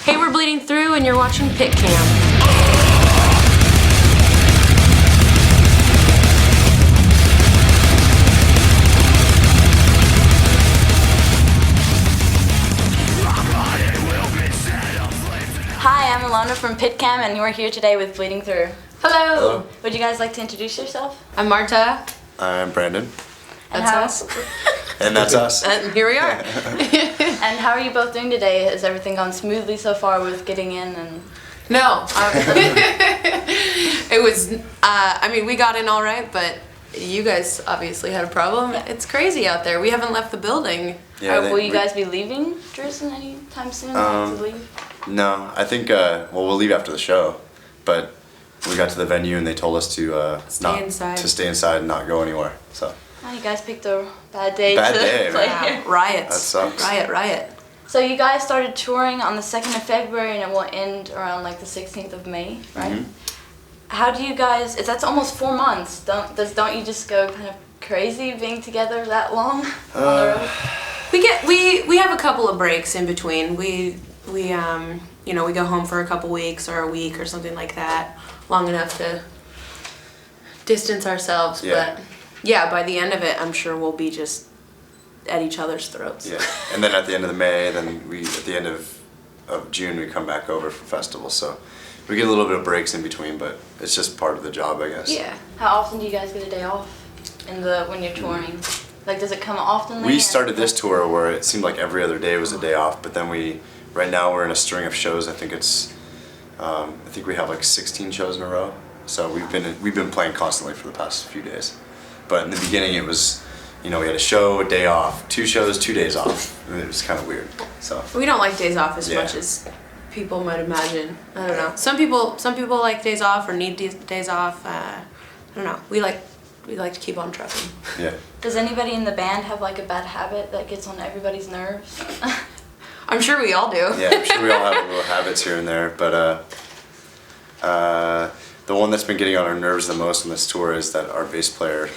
Hey, we're bleeding through and you're watching Pit Cam. Hi, I'm Alona from Pit Cam and we're here today with Bleeding Through. Hello. Hello. Would you guys like to introduce yourself? I'm Marta. I'm Brandon. That's us. And that's us. And here we are. And how are you both doing today? Has everything gone smoothly so far with getting in? And No. It was, I mean, we got in all right, but you guys obviously had a problem. It's crazy out there. We haven't left the building. Yeah, will you guys be leaving Jerusalem anytime soon? To leave? No, I think, well, we'll leave after the show, but we got to the venue and they told us to Stay inside. to stay inside and not go anywhere. So Oh, you guys picked a bad day Bad to day, play man. here. Riots. That sucks. Riot. So you guys started touring on the 2nd of February and it will end around like the 16th of May, right? Mhm. How do you guys, that's almost 4 months. Don't you just go kind of crazy being together that long on the road? We have a couple of breaks in between. We you know, we go home for a couple weeks or a week or something like that, long enough to distance ourselves. Yeah. But yeah, by the end of it, I'm sure we'll be just at each other's throats. yeah, and then at the end of the May, then at the end of June, we come back over for festivals. So we get a little bit of breaks in between, but it's just part of the job, I guess. Yeah. How often do you guys get a day off when you're touring? Like, does it come often? We started this tour where it seemed like every other day was a day off, but then right now we're in a string of shows. I think we have like 16 shows in a row. So we've been playing constantly for the past few days. But in the beginning it was, you know, we had a show, a day off, 2 shows, 2 days off. And it was kind of weird. So We don't like days off as Yeah. much as people might imagine. I don't know. Some people like days off or need days off. I don't know. We like to keep on trucking. yeah. Does anybody in the band have like a bad habit that gets on everybody's nerves? I'm sure we all do. Yeah, I'm sure we all have little habits here and there, but the one that's been getting on our nerves the most on this tour is that our bass player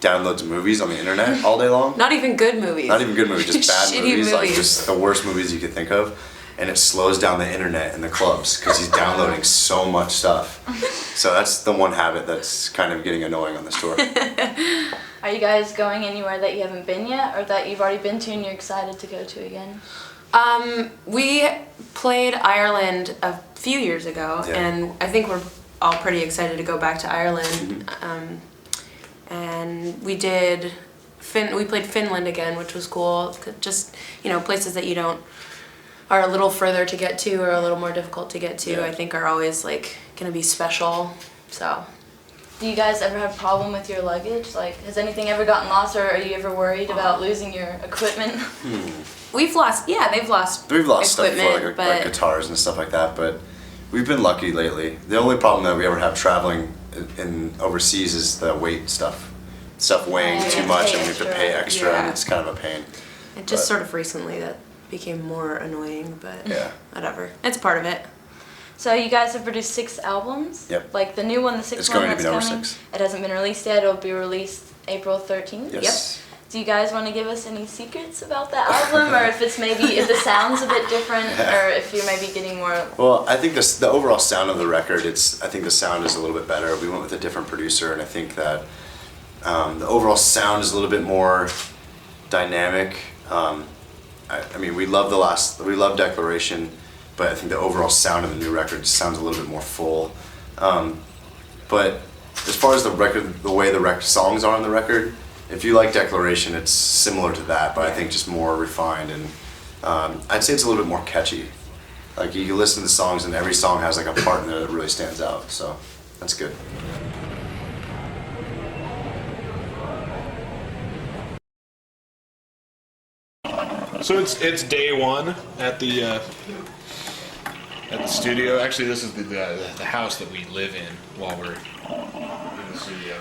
downloads movies on the internet all day long. Not even good movies. Not even good movies, just bad Shitty movies, like movies. just the worst movies you could think of. And it slows down the internet in the clubs because he's downloading so much stuff. So that's the one habit that's kind of getting annoying on this tour. Are you guys going anywhere that you haven't been yet or that you've already been to and you're excited to go to again? We played Ireland a few years ago, Yeah. and I think we're all pretty excited to go back to Ireland. And we did we played Finland again, which was cool. Just, you know, places that are a little further to get to or a little more difficult to get to. Yeah. I think are always like gonna be special. So. Do you guys ever have a problem with your luggage? Like, has anything ever gotten lost or are you ever worried about losing your equipment? They've lost stuff equipment, before, like guitars and stuff like that, but we've been lucky lately. The only problem that we ever have traveling in overseas is the weight stuff. Stuff weighing too much and we have to pay extra and it's kind of a pain. And just sort of recently that became more annoying, but Yeah. whatever. It's part of it. So you guys have produced 6 albums? Yep. Like the new one, the 6th It's one going to that's be number coming? 6. It hasn't been released yet. It'll be released April 13th? Yes. Do you guys want to give us any secrets about the album, or if the sound's a bit different, or if you're maybe getting more? Well, I think the overall sound of the record, I think the sound is a little bit better. We went with a different producer, and I think that the overall sound is a little bit more dynamic. I mean, we love Declaration, but I think the overall sound of the new record sounds a little bit more full. But as far as the way the songs are on the record, if you like Declaration, it's similar to that, but I think just more refined, and I'd say it's a little bit more catchy. Like, you can listen to the songs and every song has like a part in there that really stands out, so that's good. So it's day one at the studio. Actually, this is the house that we live in while we're in the studio.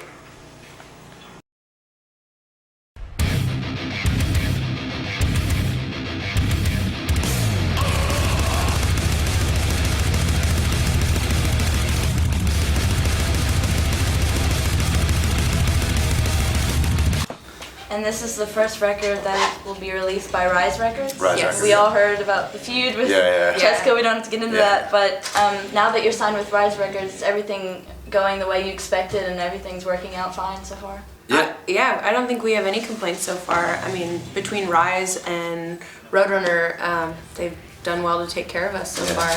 And And this is the first record that will be released by Rise Records. Rise Yes. Records, We yeah. all heard about the feud with Yeah. Chesko. We don't have to get into Yeah. that. But now that you're signed with Rise Records, is everything going the way you expected and everything's working out fine so far? Yeah. Yeah, I don't think we have any complaints so far. I mean, between Rise and Roadrunner, they've done well to take care of us so Yeah. far.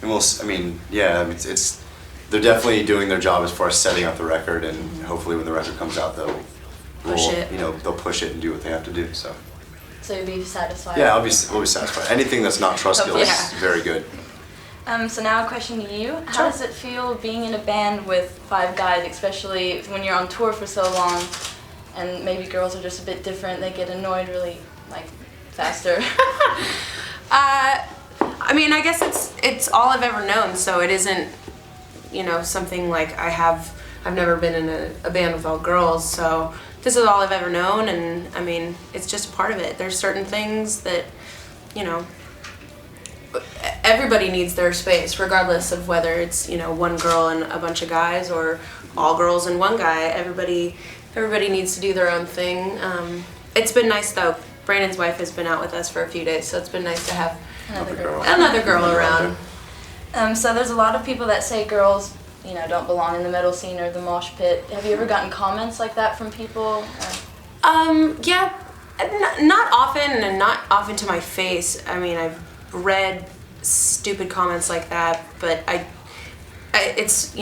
And it's they're definitely doing their job as far as setting up the record, and hopefully when the record comes out, they'll Push it. they'll push it and do what they have to do. So So you'll be satisfied? yeah, we'll be satisfied. Anything that's not Trustkill is Yeah. very good. So now a question to you. How does it feel being in a band with 5 guys, especially when you're on tour for so long and maybe girls are just a bit different, they get annoyed really like faster? I mean, I guess it's all I've ever known, so it isn't, something like I've never been in a band with all girls, so this is all I've ever known, and I mean, it's just a part of it. There's certain things that, everybody needs their space, regardless of whether it's, one girl and a bunch of guys or all girls and one guy. Everybody needs to do their own thing. It's been nice though. Brandon's wife has been out with us for a few days, so it's been nice to have another girl around. So there's a lot of people that say girls, don't belong in the metal scene or the mosh pit. Have you ever gotten comments like that from people? Yeah, not often, and not often to my face. I mean, I've read stupid comments like that, but it's,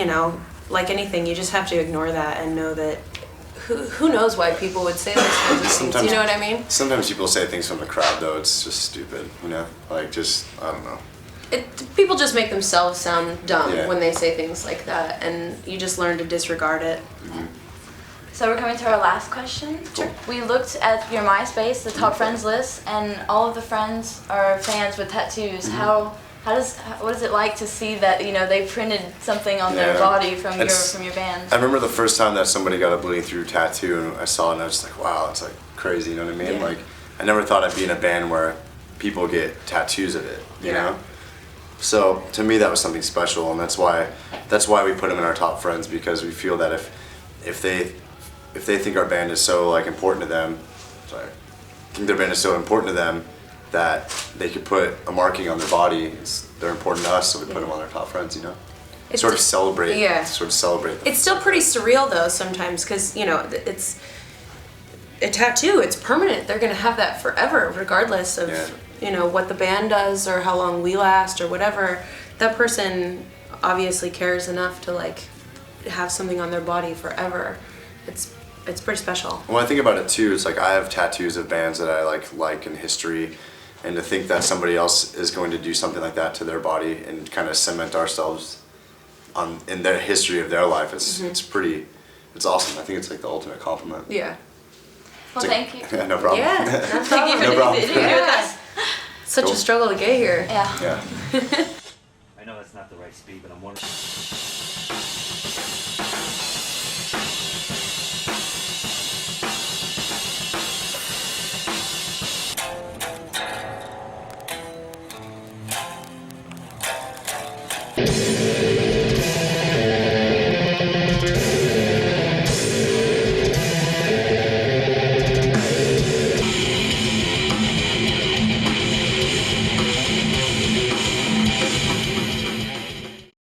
like anything, you just have to ignore that and know that who knows why people would say those kinds of things, you know what I mean? Sometimes people say things from the crowd though, it's just stupid, like just, I don't know. People just make themselves sound dumb Yeah. when they say things like that, and you just learn to disregard it. So we're coming to our last question. Cool. We looked at your MySpace, the top friends list, and all of the friends are fans with tattoos. What is it like to see that they printed something on their Yeah. body from It's- your band? I remember the first time that somebody got a bleeding through tattoo, and I saw it, and I was just like, wow, it's like crazy, you know what I mean? Yeah. Like, I never thought I'd be in a band where people get tattoos of it, you know? So to me, that was something special, and that's why we put them in our top friends, because we feel that if they think our band is so like important to them, think their band is so important to them that they could put a marking on their body. They're important to us, so we put them on our top friends, It's sort of just- celebrate. yeah. Sort of celebrate. It's still pretty surreal though sometimes, because it's a tattoo. It's permanent. They're gonna have that forever, regardless of what the band does or how long we last or whatever. That person obviously cares enough to like have something on their body forever. It's pretty special. When I think about it too, it's like I have tattoos of bands that I like in history, and to think that somebody else is going to do something like that to their body and kind of cement ourselves in their history of their life, it's awesome. I think it's like the ultimate compliment. Yeah. Well, thank you. Yeah, no problem. Yeah. No Thank you problem. for No problem. being here with us. Such Cool. a struggle to get here. Yeah. Yeah. I know that's not the right speed, but I'm wondering.